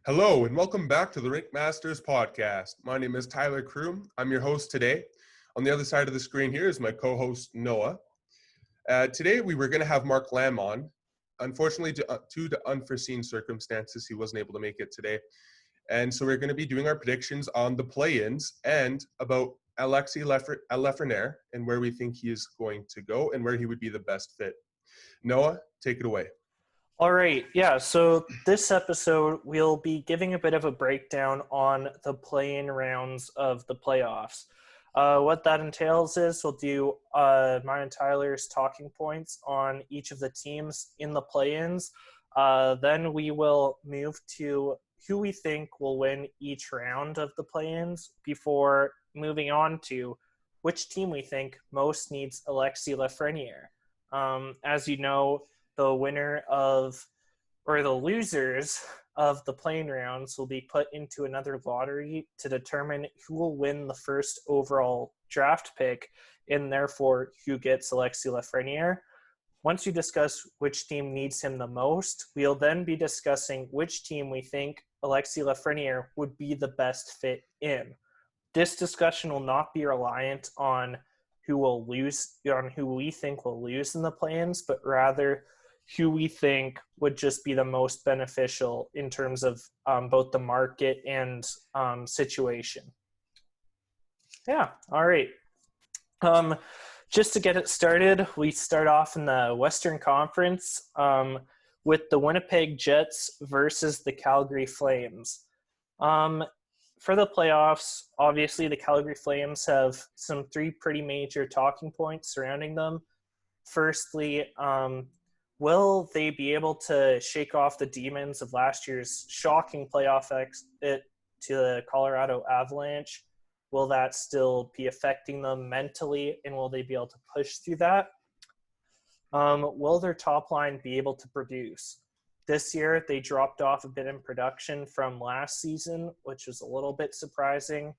Hello and welcome back to the Rink Masters podcast. My name is Tyler Kroom. I'm your host today. On the other side of the screen here is my co-host Noah. Today we were going to have Mark Lamb on. Unfortunately, due to unforeseen circumstances, he wasn't able to make it today. And so we're going to be doing our predictions on the play-ins and about Alexis Lafreniere and where we think he is going to go and where he would be the best fit. Noah, take it away. All right, yeah, so this episode, we'll be giving a bit of a breakdown on the play-in rounds of the playoffs. What that entails is we'll do mine and Tyler's talking points on each of the teams in the play-ins. Then we will move to who we think will win each round of the play-ins before moving on to which team we think most needs Alexis Lafreniere. As you know, the winner of, or the losers of the play-in rounds will be put into another lottery to determine who will win the first overall draft pick and therefore who gets Alexis Lafreniere. Once we discuss which team needs him the most, we'll then be discussing which team we think Alexis Lafreniere would be the best fit in. This discussion will not be reliant on who we think will lose in the play-ins, but rather who we think would just be the most beneficial in terms of both the market and situation. Yeah, all right. Just to get it started, we start off in the Western Conference with the Winnipeg Jets versus the Calgary Flames. For the playoffs, obviously the Calgary Flames have three pretty major talking points surrounding them. Firstly, will they be able to shake off the demons of last year's shocking playoff exit to the Colorado Avalanche? Will that still be affecting them mentally, and will they be able to push through that? Will their top line be able to produce? This year, they dropped off a bit in production from last season, which was a little bit surprising.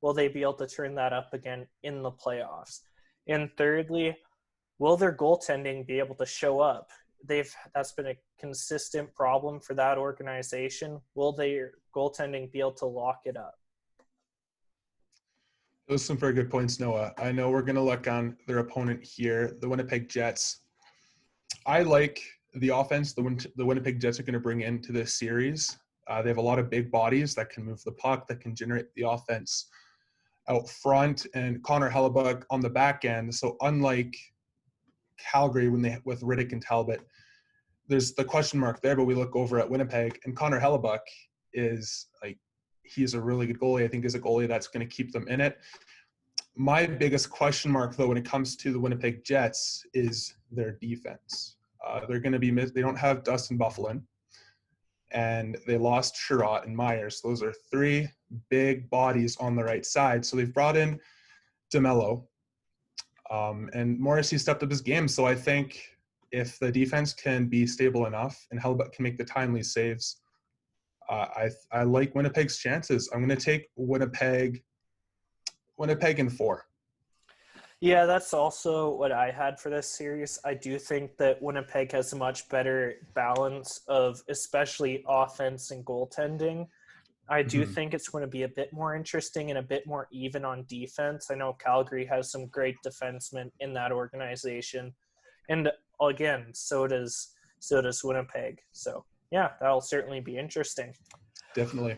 Will they be able to turn that up again in the playoffs? And thirdly, will their goaltending be able to show up? That's been a consistent problem for that organization. Will their goaltending be able to lock it up? Those are some very good points, Noah. I know we're going to look on their opponent here, the Winnipeg Jets. I like the offense the Winnipeg Jets are going to bring into this series. They have a lot of big bodies that can move the puck, that can generate the offense out front, and Connor Hellebuyck on the back end. So unlike Calgary with Riddick and Talbot, there's the question mark there, but we look over at Winnipeg, and Connor Hellebuyck he's a really good goalie. I think is a goalie that's going to keep them in it. My biggest question mark, though, when it comes to the Winnipeg Jets is their defense. They're going to be they don't have Dustin Byfuglien, and they lost Sherratt and Myers. Those are three big bodies on the right side. So they've brought in DeMello, and Morrissey stepped up his game. So I think if the defense can be stable enough and Hellebuyck can make the timely saves, I like Winnipeg's chances. I'm going to take Winnipeg in 4. Yeah, that's also what I had for this series. I do think that Winnipeg has a much better balance of especially offense and goaltending. I do think it's going to be a bit more interesting and a bit more even on defense. I know Calgary has some great defensemen in that organization. And again, so does Winnipeg. So yeah, that'll certainly be interesting. Definitely.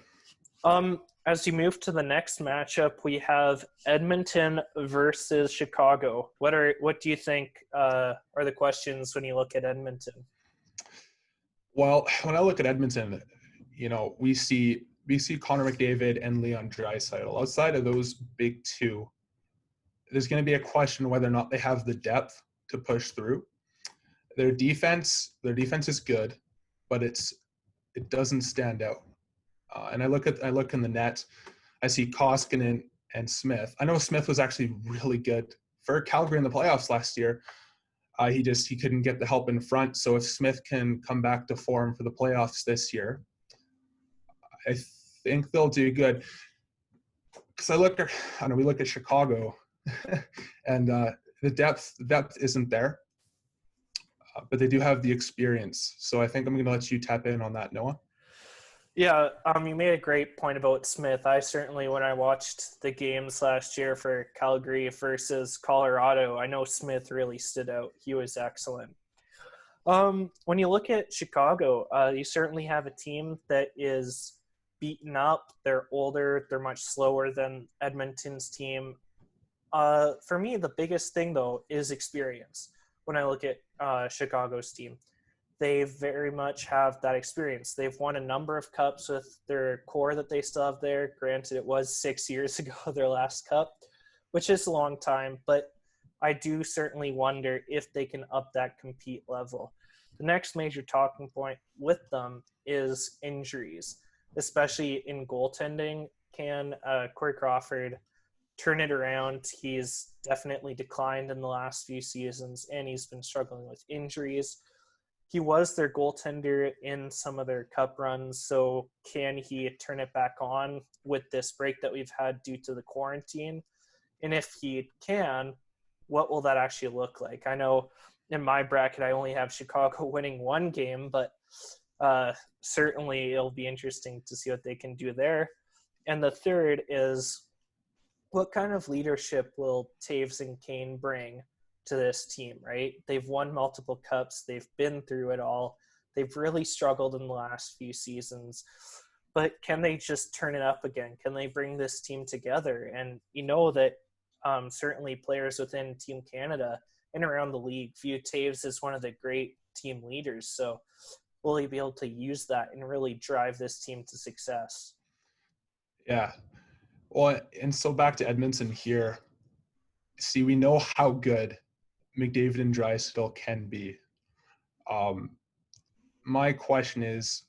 As you move to the next matchup, we have Edmonton versus Chicago. What do you think are the questions when you look at Edmonton? Well, when I look at Edmonton, we see Connor McDavid and Leon Draisaitl. Outside of those big two, there's going to be a question whether or not they have the depth to push through. Their defense is good, but it doesn't stand out. And I look in the net, I see Koskinen and Smith. I know Smith was actually really good for Calgary in the playoffs last year. He couldn't get the help in front. So if Smith can come back to form for the playoffs this year, I think they'll do good. Because we look at Chicago, and the depth isn't there, but they do have the experience. So I think I'm going to let you tap in on that, Noah. Yeah, you made a great point about Smith. I certainly, when I watched the games last year for Calgary versus Colorado, I know Smith really stood out. He was excellent. When you look at Chicago, you certainly have a team that is beaten up. They're older. They're much slower than Edmonton's team. For me, the biggest thing though is experience. When I look at Chicago's team, they very much have that experience. They've won a number of cups with their core that they still have there. Granted, it was 6 years ago their last cup, which is a long time, but I do certainly wonder if they can up that compete level. The next major talking point with them is injuries, especially in goaltending. Can Corey Crawford turn it around? He's definitely declined in the last few seasons, and he's been struggling with injuries. He was their goaltender in some of their cup runs, so can he turn it back on with this break that we've had due to the quarantine? And if he can, what will that actually look like? I know in my bracket I only have Chicago winning one game, but certainly it'll be interesting to see what they can do there. And the third is, what kind of leadership will Taves and Kane bring to this team, right? They've won multiple cups. They've been through it all. They've really struggled in the last few seasons. But can they just turn it up again? Can they bring this team together? And you know that certainly players within Team Canada and around the league view Taves as one of the great team leaders. So will he be able to use that and really drive this team to success? Yeah. Well, and so back to Edmonton here. See, we know how good McDavid and Drysdale can be. My question is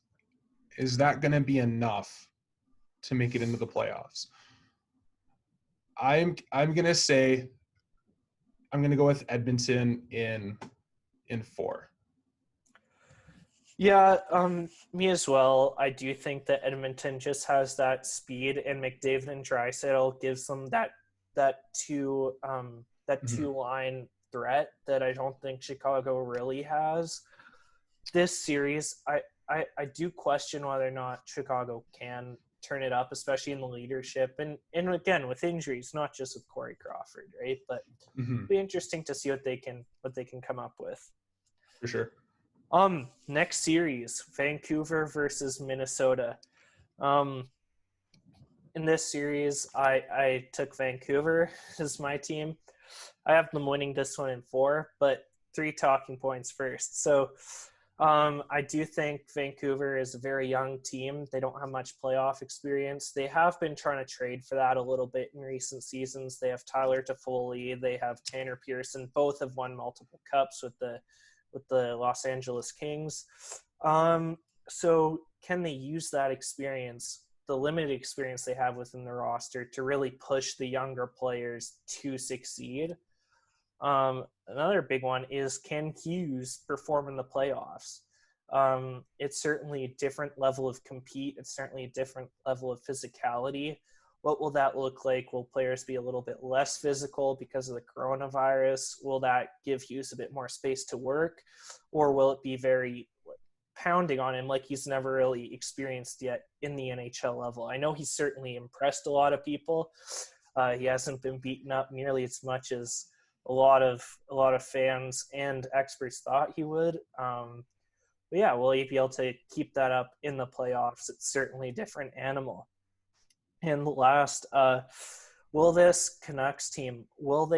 that going to be enough to make it into the playoffs? I'm going to say I'm going to go with Edmonton in 4. Yeah, me as well. I do think that Edmonton just has that speed, and McDavid and Draisaitl gives them that two Mm-hmm. line threat that I don't think Chicago really has. This series, I do question whether or not Chicago can turn it up, especially in the leadership and again with injuries, not just with Corey Crawford, right? But Mm-hmm. it'll be interesting to see what they can come up with. For sure. Next series, Vancouver versus Minnesota. Um, in this series, I took Vancouver as my team. I have them winning this one in 4, but 3 talking points first. So I do think Vancouver is a very young team. They don't have much playoff experience. They have been trying to trade for that a little bit in recent seasons. They have Tyler Toffoli, they have Tanner Pearson. Both have won multiple cups with the Los Angeles Kings. So can they use that experience, the limited experience they have within the roster, to really push the younger players to succeed? Another big one is, can Hughes perform in the playoffs? It's certainly a different level of compete. It's certainly a different level of physicality. What will that look like? Will players be a little bit less physical because of the coronavirus? Will that give Hughes a bit more space to work? Or will it be very pounding on him like he's never really experienced yet in the NHL level? I know he's certainly impressed a lot of people. He hasn't been beaten up nearly as much as a lot of fans and experts thought he would. But yeah, will he be able to keep that up in the playoffs? It's certainly a different animal. And last, will this Canucks team, will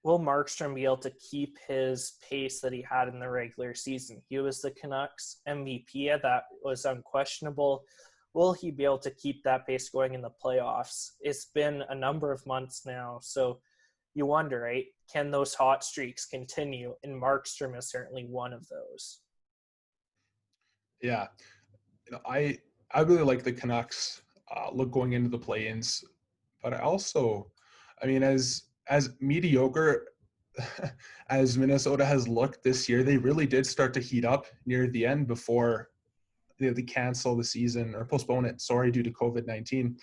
Markstrom be able to keep his pace that he had in the regular season? He was the Canucks MVP. That was unquestionable. Will he be able to keep that pace going in the playoffs? It's been a number of months now, so you wonder, right? Can those hot streaks continue? And Markstrom is certainly one of those. Yeah. I really like the Canucks look going into the play-ins, but I mean, as mediocre as Minnesota has looked this year, they really did start to heat up near the end before they cancel the season or postpone it. Sorry, due to COVID-19.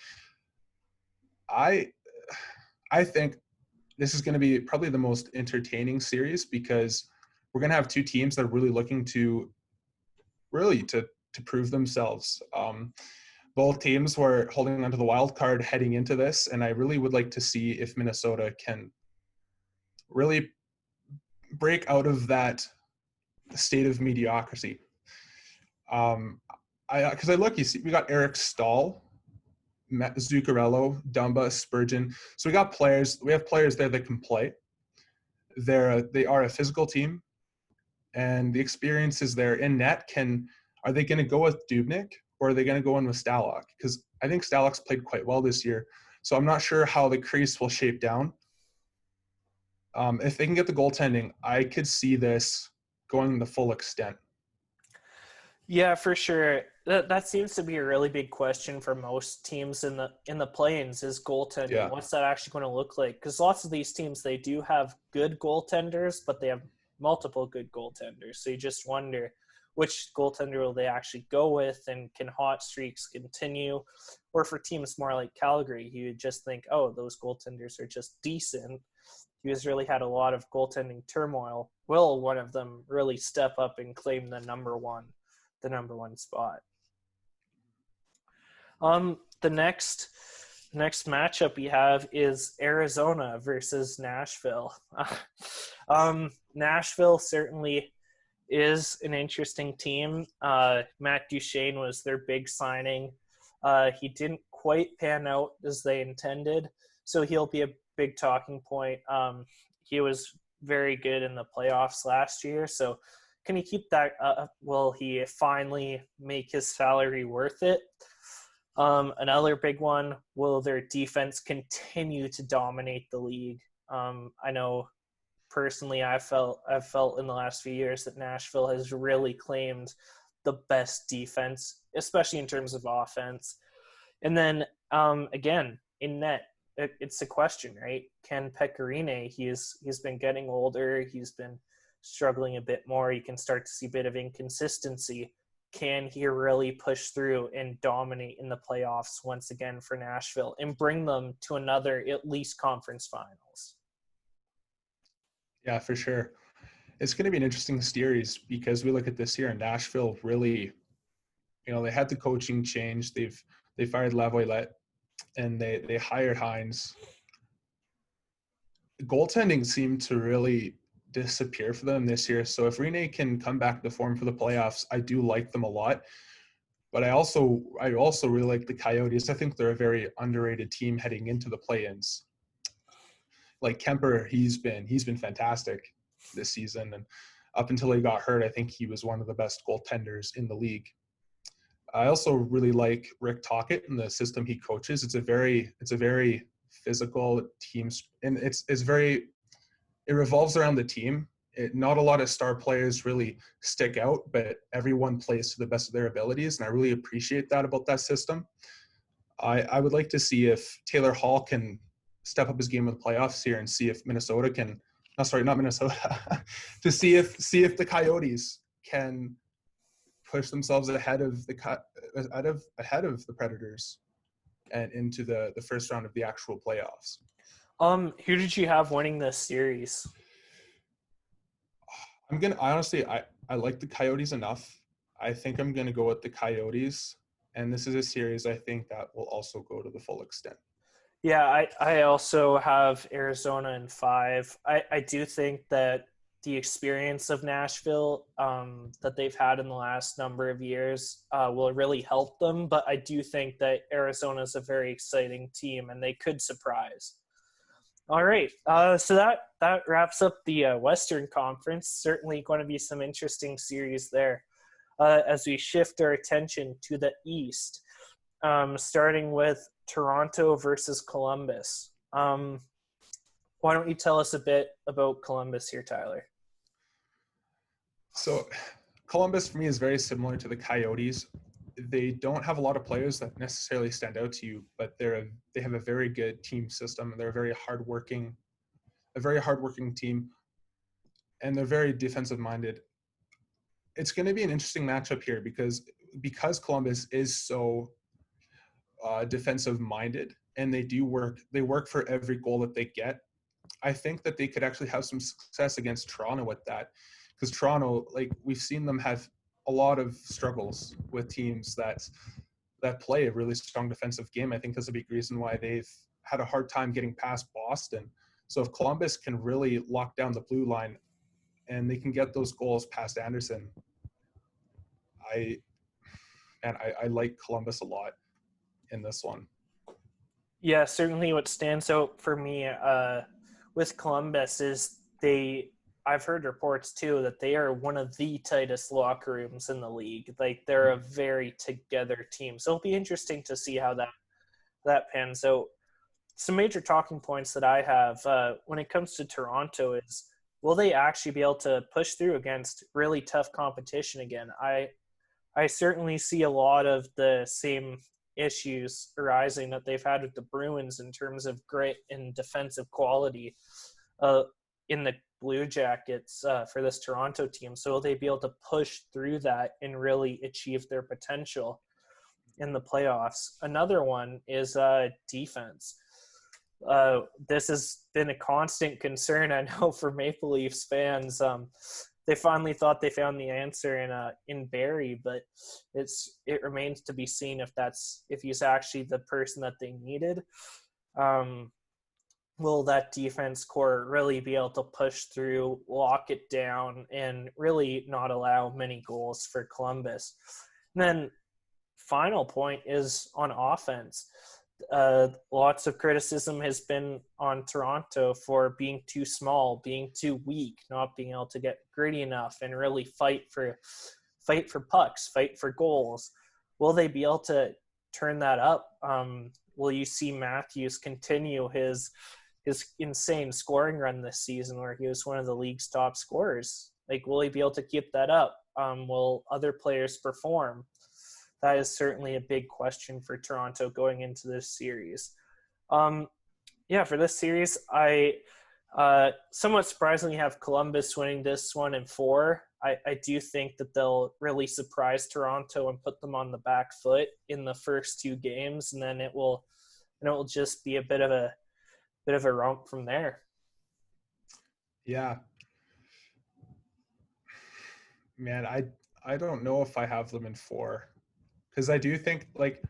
I I think this is going to be probably the most entertaining series because we're going to have 2 teams that are really looking to to prove themselves. Both teams were holding onto the wild card heading into this, and I really would like to see if Minnesota can really break out of that state of mediocrity. Because I look, you see, we got Eric Stahl, Zuccarello, Dumba, Spurgeon. So we have players there that can play. They are a physical team, and the experience is there in net. Are they going to go with Dubnyk, or are they going to go in with Stalock? Because I think Stalock's played quite well this year. So I'm not sure how the crease will shape down. If they can get the goaltending, I could see this going the full extent. Yeah, for sure. That seems to be a really big question for most teams in the play-ins is goaltending. Yeah. What's that actually going to look like? Because lots of these teams, they do have good goaltenders, but they have multiple good goaltenders. So you just wonder which goaltender will they actually go with, and can hot streaks continue? Or for teams more like Calgary, you would just think, oh, those goaltenders are just decent. He has really had a lot of goaltending turmoil. Will one of them really step up and claim the number one spot? The next matchup we have is Arizona versus Nashville. Nashville certainly is an interesting team. Matt Duchene was their big signing. He didn't quite pan out as they intended, so he'll be a big talking point. He was very good in the playoffs last year, so can he keep that? Will he finally make his salary worth it? Another big one, will their defense continue to dominate the league? I know personally I've felt in the last few years that Nashville has really claimed the best defense, especially in terms of offense. And then again, in net, it's a question, right? Can Pecorine, he's been getting older, he's been struggling a bit more, you can start to see a bit of inconsistency. Can he really push through and dominate in the playoffs once again for Nashville and bring them to another at least conference finals? Yeah, for sure. It's going to be an interesting series because we look at this year and Nashville really, they had the coaching change. They fired Lavoilette and they hired Hines. Goaltending seemed to really disappear for them this year. So if Rene can come back to form for the playoffs, I do like them a lot. But I also really like the Coyotes. I think they're a very underrated team heading into the play-ins. Like Kemper, he's been fantastic this season, and up until he got hurt, I think he was one of the best goaltenders in the league. I also really like Rick Tocchet and the system he coaches. It's a very physical team, and it revolves around the team. Not a lot of star players really stick out, but everyone plays to the best of their abilities, and I really appreciate that about that system. I would like to see if Taylor Hall can step up his game in the playoffs here and see if Minnesota can – not Minnesota – to see if the Coyotes can push themselves ahead of the Predators and into the first round of the actual playoffs. Who did you have winning this series? I like the Coyotes enough. I think I'm gonna go with the Coyotes, and this is a series I think that will also go to the full extent. Yeah, I also have Arizona in 5. I do think that the experience of Nashville that they've had in the last number of years will really help them, but I do think that Arizona is a very exciting team, and they could surprise. All right, so that wraps up the Western Conference. Certainly going to be some interesting series there. As we shift our attention to the East, starting with Toronto versus Columbus. Why don't you tell us a bit about Columbus here, Tyler? So Columbus for me is very similar to the Coyotes. They don't have a lot of players that necessarily stand out to you, but they have a very good team system. They're a very hardworking team, and they're very defensive minded. It's going to be an interesting matchup here because Columbus is so defensive minded, and they work for every goal that they get. I think that they could actually have some success against Toronto with that, because Toronto, like we've seen them have a lot of struggles with teams that play a really strong defensive game. I think that's a big reason why they've had a hard time getting past Boston. So if Columbus can really lock down the blue line and they can get those goals past Anderson, I like Columbus a lot in this one. Yeah, certainly what stands out for me with Columbus is I've heard reports too that they are one of the tightest locker rooms in the league. Like they're a very together team. So it'll be interesting to see how that pans out. Some major talking points that I have when it comes to Toronto is, will they actually be able to push through against really tough competition again? I certainly see a lot of the same issues arising that they've had with the Bruins in terms of grit and defensive quality in the Blue Jackets for this Toronto team. So will they be able to push through that and really achieve their potential in the playoffs? Another one is defense. This has been a constant concern, I know, for Maple Leafs fans. They finally thought they found the answer in Barrie, but it remains to be seen if he's actually the person that they needed. Will that defense core really be able to push through, lock it down, and really not allow many goals for Columbus? And then final point is on offense. Lots of criticism has been on Toronto for being too small, being too weak, not being able to get gritty enough and really fight for pucks, fight for goals. Will they be able to turn that up? Will you see Matthews continue his insane scoring run this season where he was one of the league's top scorers? Like, will he be able to keep that up? Will other players perform? That is certainly a big question for Toronto going into this series. For this series, I somewhat surprisingly have Columbus winning this one in 4. I do think that they'll really surprise Toronto and put them on the back foot in the first 2 games, and then it will just be a bit of a romp from there. Yeah. Man, I don't know if I have them in 4. Because I do think, like,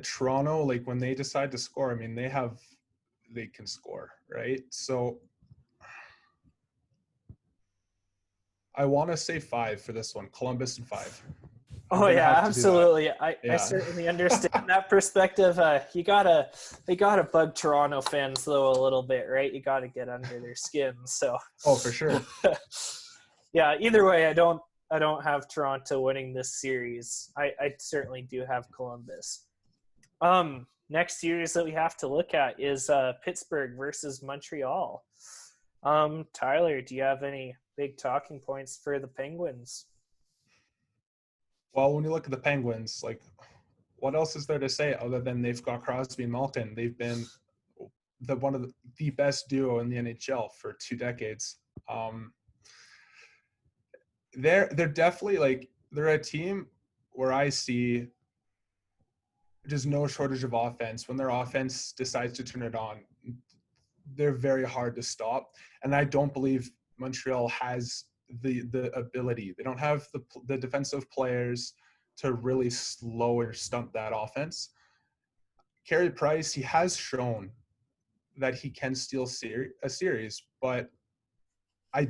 Toronto, like, when they decide to score, I mean, they can score, right? So I want to say 5 for this one, Columbus and 5. Oh yeah, absolutely. I certainly understand that perspective. They gotta bug Toronto fans though a little bit, right? You gotta get under their skin. So. Oh, for sure. Yeah. Either way, I don't have Toronto winning this series. I certainly do have Columbus. Next series that we have to look at is Pittsburgh versus Montreal. Tyler, do you have any big talking points for the Penguins? Well, when you look at the Penguins, like, what else is there to say other than they've got Crosby and Malkin? They've been one of the best duo in the NHL for 2 decades. They're definitely, like, they're a team where I see just no shortage of offense. When their offense decides to turn it on, they're very hard to stop. And I don't believe Montreal has the ability. They don't have the defensive players to really slow or stunt that offense. Carey Price, he has shown that he can steal a series, but I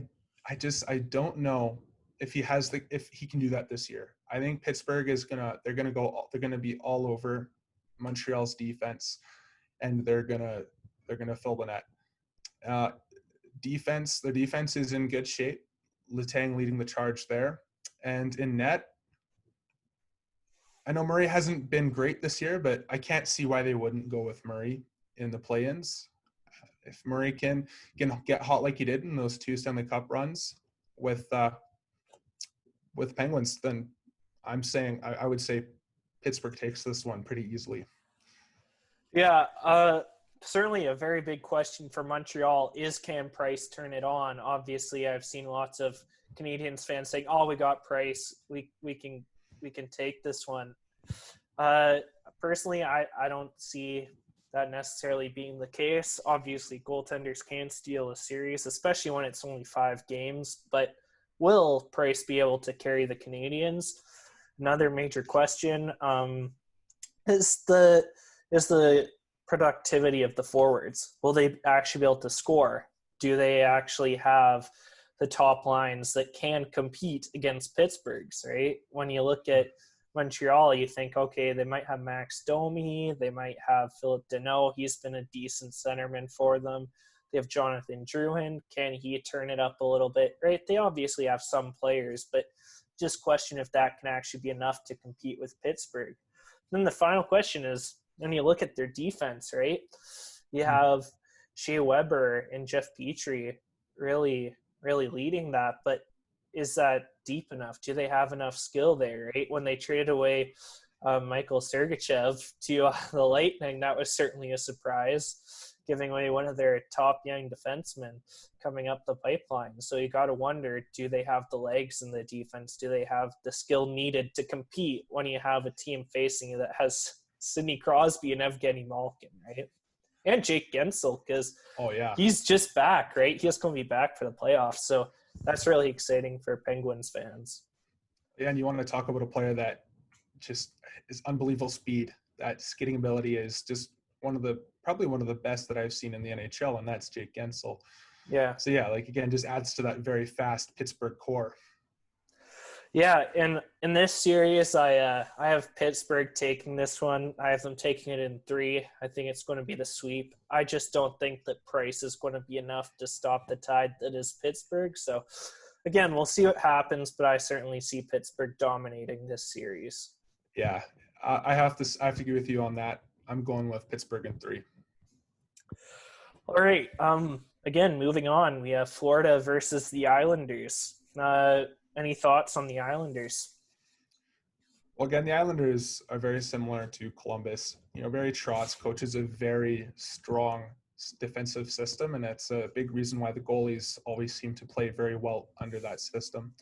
don't know if he can do that this year. I think Pittsburgh they're gonna be all over Montreal's defense, and they're gonna fill the net. Their defense is in good shape. Letang leading the charge there, and in net, I know Murray hasn't been great this year, but I can't see why they wouldn't go with Murray in the play-ins. If Murray can get hot like he did in those 2 Stanley Cup runs with Penguins, then I would say Pittsburgh takes this one pretty easily. Yeah, certainly a very big question for Montreal is, can Price turn it on? Obviously, I've seen lots of Canadiens fans saying, "Oh, we got Price. We can take this one." Personally, I don't see that necessarily being the case. Obviously, goaltenders can steal a series, especially when it's only 5 games. But will Price be able to carry the Canadiens? Another major question is the productivity of the forwards. Will they actually be able to score? Do they actually have the top lines that can compete against Pittsburgh's, right? When you look at Montreal, you think, okay, they might have Max Domi, they might have Philip Deneau. He's been a decent centerman for them. They have Jonathan Drouin. Can he turn it up a little bit, right? They obviously have some players, but just question if that can actually be enough to compete with Pittsburgh. Then the final question is, when you look at their defense, right? You have Shea Weber and Jeff Petrie really leading that, but is that deep enough? Do they have enough skill there, right? When they traded away Michael Sergachev to the Lightning, that was certainly a surprise, giving away one of their top young defensemen coming up the pipeline. So you got to wonder, do they have the legs in the defense? Do they have the skill needed to compete when you have a team facing you that has Sidney Crosby and Evgeny Malkin, right? And Jake Gensel, because he's just back, right? He's going to be back for the playoffs. So that's really exciting for Penguins fans. Yeah, and you want to talk about a player that just is unbelievable speed. That skating ability is just probably one of the best that I've seen in the NHL, and that's Jake Gensel. Yeah. So yeah, like again, just adds to that very fast Pittsburgh core. Yeah, and in this series, I have Pittsburgh taking this one. I have them taking it in 3. I think it's going to be the sweep. I just don't think that Price is going to be enough to stop the tide that is Pittsburgh. So, again, we'll see what happens, but I certainly see Pittsburgh dominating this series. Yeah, I have to agree with you on that. I'm going with Pittsburgh in 3. All right. Again, moving on, we have Florida versus the Islanders. Any thoughts on the Islanders? Well, again, the Islanders are very similar to Columbus. Barry Trotz coaches a very strong defensive system, and it's a big reason why the goalies always seem to play very well under that system.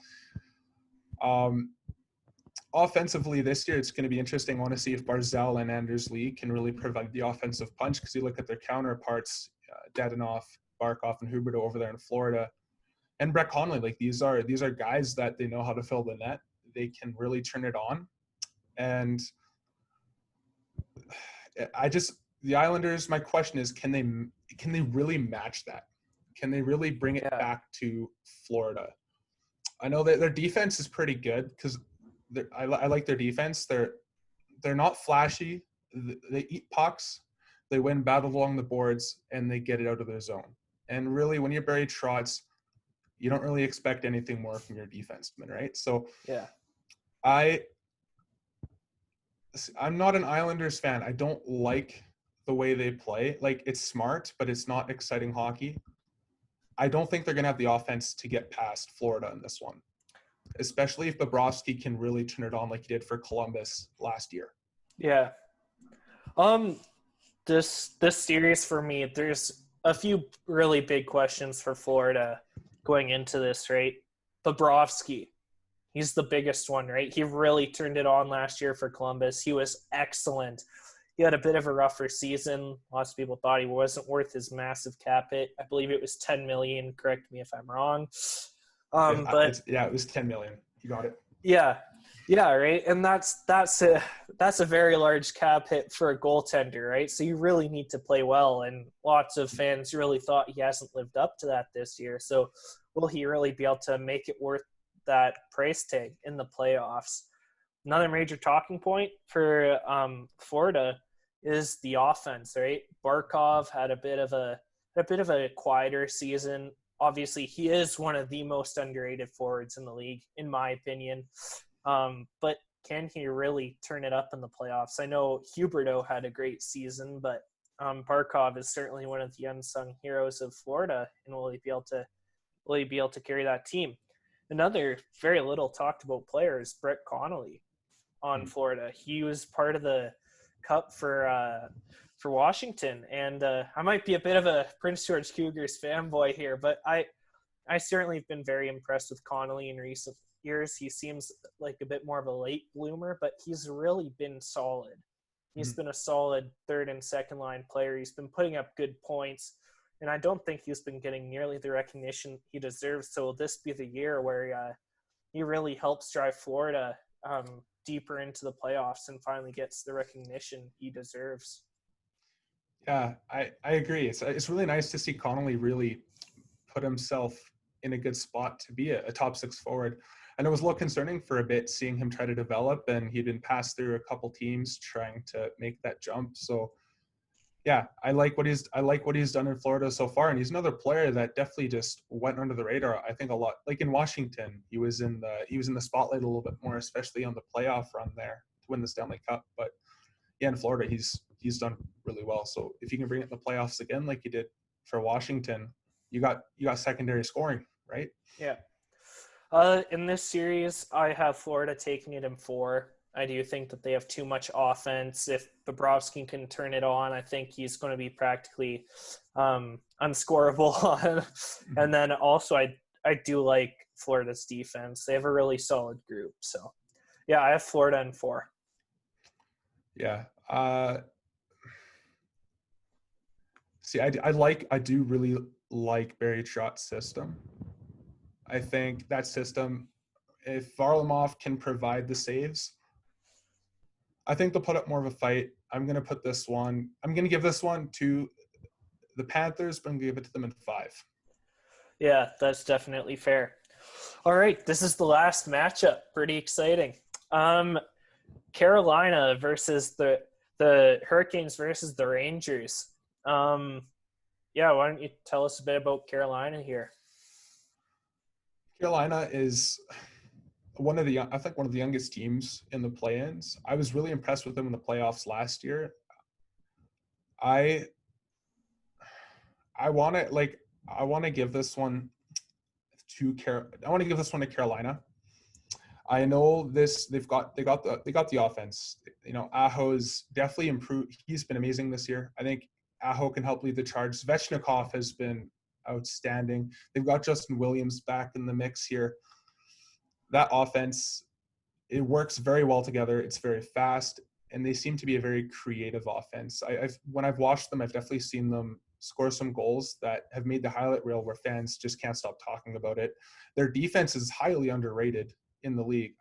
Offensively this year, it's going to be interesting. I want to see if Barzal and Anders Lee can really provide the offensive punch, because you look at their counterparts, Dadonov, Barkov, and Huberdeau over there in Florida. And Brett Connolly, like these are guys that they know how to fill the net. They can really turn it on. And the Islanders, my question is, can they really match that? Can they really bring it back to Florida? I know that their defense is pretty good, because I like their defense. They're not flashy. They eat pucks. They win battles along the boards, and they get it out of their zone. And really, when you're Barry Trotz, you don't really expect anything more from your defenseman, right? So yeah, I'm not an Islanders fan. I don't like the way they play. Like, it's smart, but it's not exciting hockey. I don't think they're going to have the offense to get past Florida in this one, especially if Bobrovsky can really turn it on like he did for Columbus last year. Yeah. This series for me, there's a few really big questions for Florida going into this, right? Bobrovsky, he's the biggest one, right? He really turned it on last year for Columbus. He was excellent. He had a bit of a rougher season. Lots of people thought he wasn't worth his massive cap hit. I believe it was $10 million. Correct me if I'm wrong. It was $10 million. You got it. Yeah, right. And that's a very large cap hit for a goaltender, right? So you really need to play well, and lots of fans really thought he hasn't lived up to that this year. So will he really be able to make it worth that price tag in the playoffs? Another major talking point for Florida is the offense, right? Barkov had a bit of a quieter season. Obviously, he is one of the most underrated forwards in the league, in my opinion. But can he really turn it up in the playoffs? I know Huberdeau had a great season, but Barkov is certainly one of the unsung heroes of Florida, and will he be able to carry that team? Another very little talked about player is Brett Connolly on Florida. He was part of the Cup for Washington, and I might be a bit of a Prince George Cougars fanboy here, but I certainly have been very impressed with Connolly in recent years. He seems like a bit more of a late bloomer, but he's really been solid. He's been a solid third and second line player. He's been putting up good points, and I don't think he's been getting nearly the recognition he deserves. So will this be the year where he really helps drive Florida deeper into the playoffs and finally gets the recognition he deserves? Yeah, I agree. It's really nice to see Connolly really put himself in a good spot to be a top six forward. And it was a little concerning for a bit seeing him try to develop, and he'd been passed through a couple teams trying to make that jump. So yeah, I like what he's done in Florida so far, and he's another player that definitely just went under the radar. I think a lot, like in Washington, he was in the spotlight a little bit more, especially on the playoff run there to win the Stanley Cup. But yeah, in Florida, he's done really well. So if you can bring it in the playoffs again, like you did for Washington, you got secondary scoring, right? Yeah. In this series, I have Florida taking it in 4. I do think that they have too much offense. If Bobrovsky can turn it on, I think he's going to be practically unscorable. And then also, I do like Florida's defense. They have a really solid group. So, yeah, I have Florida in 4. Yeah. See, I do really like Barry Trotz's system. I think that system, if Varlamov can provide the saves, I think they'll put up more of a fight. I'm going to give this one to the Panthers, but I'm going to give it to them in 5. Yeah, that's definitely fair. All right, this is the last matchup. Pretty exciting. Carolina versus the Hurricanes versus the Rangers. Yeah, why don't you tell us a bit about Carolina here? Carolina is one of the youngest teams in the play-ins. I was really impressed with them in the playoffs last year. I want to give this one to Carolina. I know they got the offense. You know, Aho's definitely improved. He's been amazing this year. I think Aho can help lead the charge. Svechnikov has been outstanding. They've got Justin Williams back in the mix here. That offense, it works very well together. It's very fast, and they seem to be a very creative offense. When I've watched them, I've definitely seen them score some goals that have made the highlight reel where fans just can't stop talking about it. Their defense is highly underrated in the league.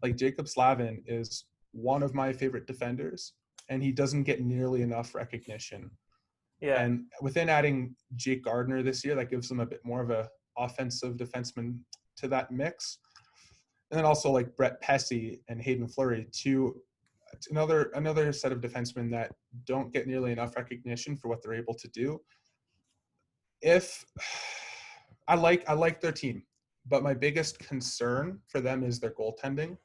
Like Jacob Slavin is one of my favorite defenders, and he doesn't get nearly enough recognition. Yeah. And within adding Jake Gardner this year, that gives them a bit more of a offensive defenseman to that mix. And then also like Brett Pesce and Hayden Fleury, another set of defensemen that don't get nearly enough recognition for what they're able to do. If I like their team, but my biggest concern for them is their goaltending.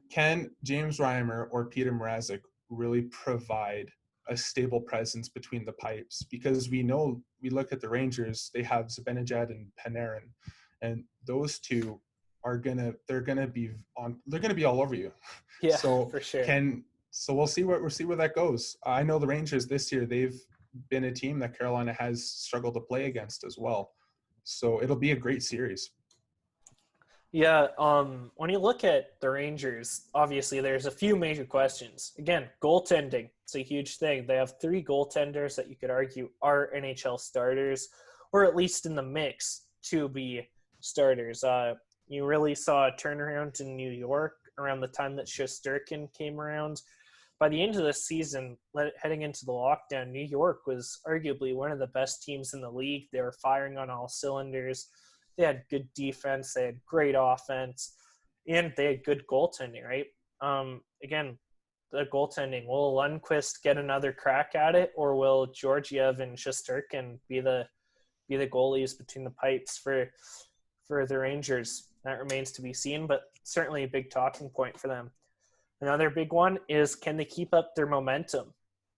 Can James Reimer or Peter Mrazek really provide a stable presence between the pipes? Because we look at the Rangers, they have Zibanejad and Panarin, and those two they're gonna be all over you. Yeah, so for sure. We'll see where that goes. I know the Rangers this year, they've been a team that Carolina has struggled to play against as well. So it'll be a great series. Yeah, when you look at the Rangers, obviously there's a few major questions. Again, goaltending, it's a huge thing. They have 3 goaltenders that you could argue are NHL starters, or at least in the mix to be starters. You really saw a turnaround in New York around the time that Shesterkin came around. By the end of the season, heading into the lockdown, New York was arguably one of the best teams in the league. They were firing on all cylinders. They had good defense. They had great offense. And they had good goaltending, right? Again, the goaltending. Will Lundqvist get another crack at it, or will Georgiev and Shesterkin be the goalies between the pipes for the Rangers? That remains to be seen, but certainly a big talking point for them. Another big one is, can they keep up their momentum?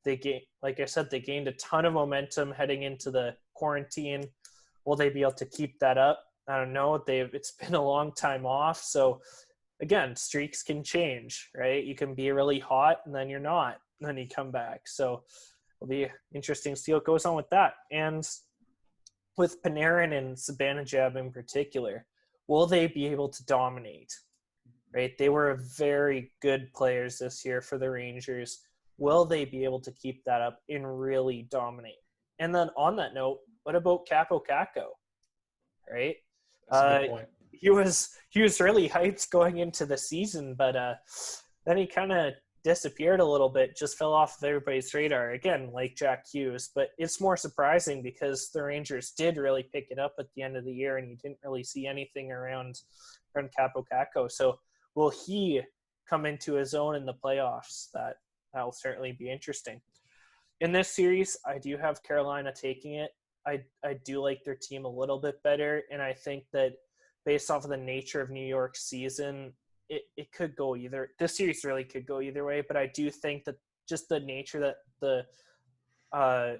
Like I said, they gained a ton of momentum heading into the quarantine. Will they be able to keep that up? I don't know. It's been a long time off. So again, streaks can change, right? You can be really hot and then you're not, and then you come back. So it'll be interesting to see what goes on with that. And with Panarin and Zibanejad in particular, will they be able to dominate? Right? They were very good players this year for the Rangers. Will they be able to keep that up and really dominate? And then on that note, what about Capo Caco? Right? That's a good point. He was really hyped going into the season, but then he kind of disappeared a little bit, just fell off of everybody's radar again, like Jack Hughes. But it's more surprising because the Rangers did really pick it up at the end of the year, and you didn't really see anything around Capo Caco. So will he come into his own in the playoffs? That'll certainly be interesting. In this series, I do have Carolina taking it. I do like their team a little bit better, and I think that based off of the nature of New York's season, it could go either. This series really could go either way, but I do think that just the nature that the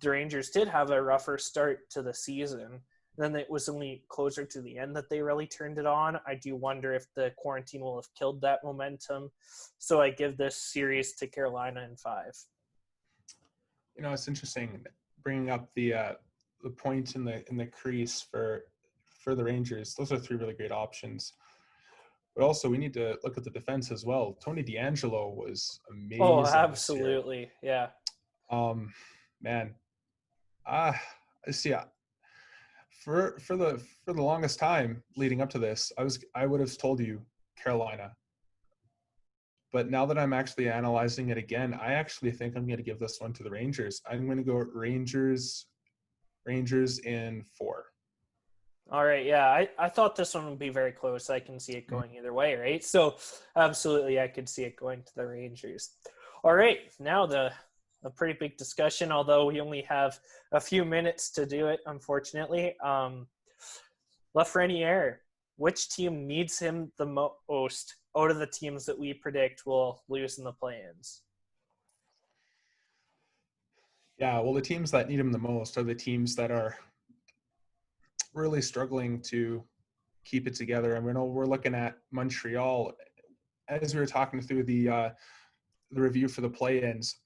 Rangers did have a rougher start to the season, then it was only closer to the end that they really turned it on. I do wonder if the quarantine will have killed that momentum. So I give this series to Carolina in 5. It's interesting bringing up the points in the crease for the Rangers. Those are 3 really great options. But also, we need to look at the defense as well. Tony DeAngelo was amazing. Oh, absolutely, yeah. Man, see, for the longest time leading up to this, I would have told you Carolina. But now that I'm actually analyzing it again, I actually think I'm going to give this one to the Rangers. I'm going to go Rangers in 4. All right, yeah, I thought this one would be very close. I can see it going either way, right? So, absolutely, I could see it going to the Rangers. All right, now a pretty big discussion, although we only have a few minutes to do it, unfortunately. Lafreniere, which team needs him the most out of the teams that we predict will lose in the play-ins? Yeah, well, the teams that need him the most are the teams that are really struggling to keep it together. And we're looking at Montreal as we were talking through the review for the play-ins.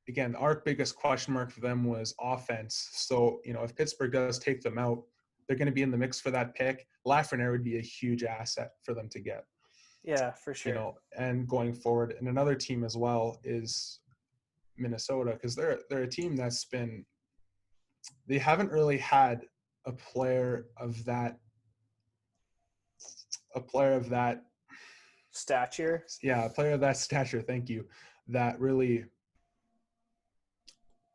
Again, our biggest question mark for them was offense. So, if Pittsburgh does take them out, they're going to be in the mix for that pick. Lafreniere would be a huge asset for them to get. Yeah, for sure. And going forward, and another team as well is Minnesota, because they're a team that's they haven't really had a player of that stature. Yeah, a player of that stature. Thank you. That really,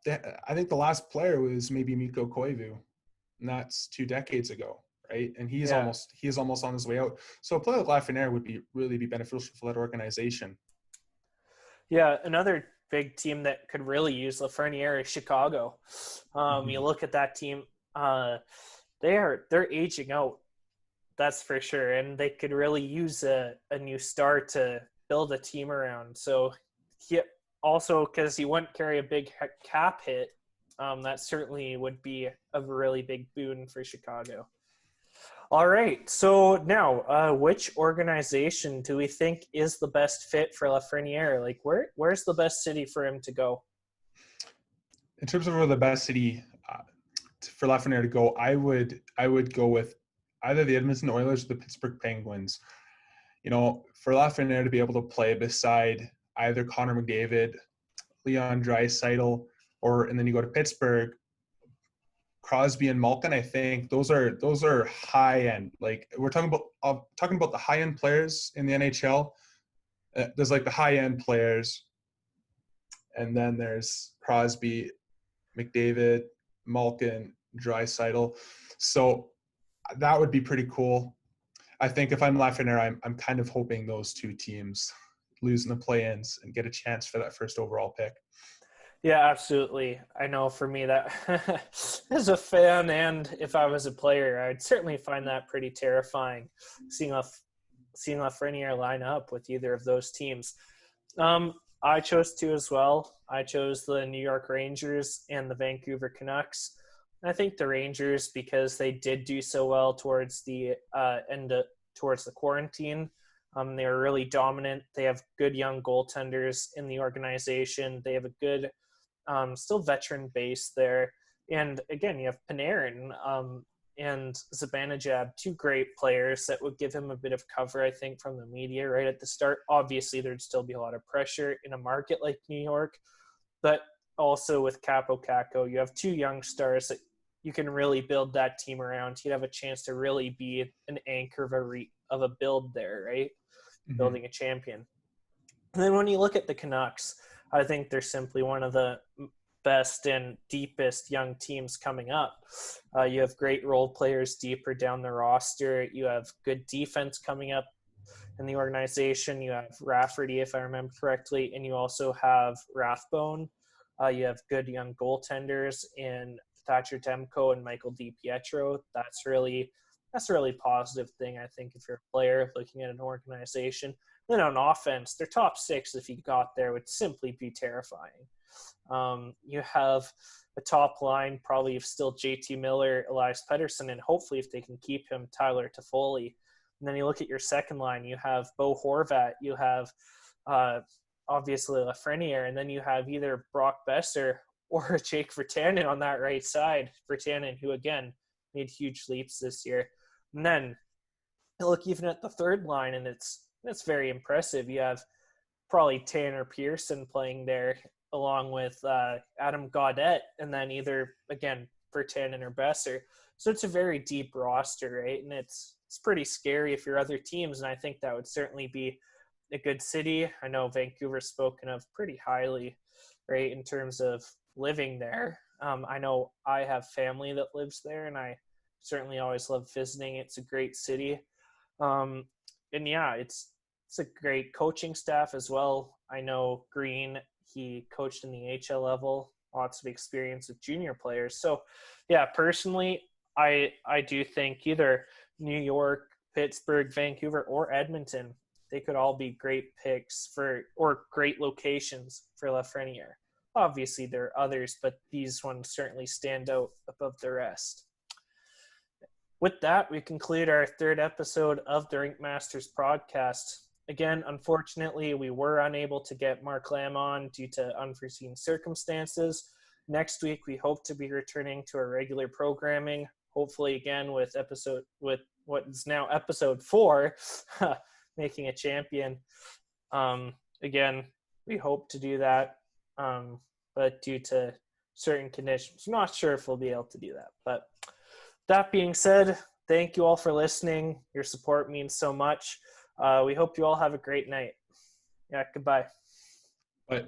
I think the last player was maybe Mikko Koivu, and that's 2 decades ago, right? And he's almost on his way out. So a player like Lafreniere would really be beneficial for that organization. Yeah, another big team that could really use Lafreniere is Chicago. You look at that team, they're aging out, that's for sure, and they could really use a new star to build a team around. So he also, because he wouldn't carry a big cap hit, that certainly would be a really big boon for Chicago. All right, so now, which organization do we think is the best fit for Lafreniere? Like, where's the best city for him to go? In terms of where the best city for Lafreniere to go, I would go with either the Edmonton Oilers or the Pittsburgh Penguins. For Lafreniere to be able to play beside either Connor McDavid, Leon Draisaitl, and then you go to Pittsburgh, Crosby and Malkin. I think those are high end. Like, we're talking about the high end players in the NHL. There's like the high end players, and then there's Crosby, McDavid, Malkin, Draisaitl. So that would be pretty cool. I think if I'm Lafreniere, I'm kind of hoping those 2 teams lose in the play-ins and get a chance for that first overall pick. Yeah, absolutely. I know for me that as a fan and if I was a player, I'd certainly find that pretty terrifying, seeing Lafreniere line up with either of those teams. I chose 2 as well. I chose the New York Rangers and the Vancouver Canucks. I think the Rangers, because they did do so well towards the towards the quarantine. They were really dominant. They have good young goaltenders in the organization. They have a good, still veteran base there. And again, you have Panarin and Zibanejad, 2 great players that would give him a bit of cover, I think, from the media right at the start. Obviously, there'd still be a lot of pressure in a market like New York. But also with Capo Caco, you have two young stars that you can really build that team around. You'd have a chance to really be an anchor of a build there, right? Mhm. Building a champion. And then when you look at the Canucks, I think they're simply one of the best and deepest young teams coming up. You have great role players deeper down the roster. You have good defense coming up in the organization. You have Rafferty, if I remember correctly, and you also have Rathbone. You have good young goaltenders in Thatcher Demko and Michael DiPietro. That's really a positive thing, I think, if you're a player looking at an organization. Then on offense, their top six, if you got there, would simply be terrifying. You have a top line probably of still JT Miller, Elias Pettersson, and hopefully if they can keep him, Tyler Toffoli. And then you look at your second line, you have Bo Horvat, you have obviously Lafreniere, and then you have either Brock Besser or Jake Virtanen on that right side. Virtanen, who again made huge leaps this year. And then you look even at the third line, and it's very impressive. You have probably Tanner Pearson playing there along with Adam Gaudette, and then either, again, Virtanen or Besser. So it's a very deep roster, right? And it's pretty scary if you're other teams, and I think that would certainly be a good city. I know Vancouver's spoken of pretty highly, right, in terms of living there. I know I have family that lives there, and I certainly always love visiting. It's a great city. And yeah, it's a great coaching staff as well. I know Green, he coached in the HL level, lots of experience with junior players. So yeah, personally, I do think either New York, Pittsburgh, Vancouver, or Edmonton, they could all be great picks or great locations for Lafreniere. Obviously, there are others, but these ones certainly stand out above the rest. With that, we conclude our third episode of the Rink Masters podcast. Again, unfortunately, we were unable to get Mark Lamb on due to unforeseen circumstances. Next week, we hope to be returning to our regular programming, hopefully again with what is now episode 4, making a champion. Again, we hope to do that, but due to certain conditions, I'm not sure if we'll be able to do that. But that being said, thank you all for listening. Your support means so much. We hope you all have a great night. Yeah, goodbye. Bye.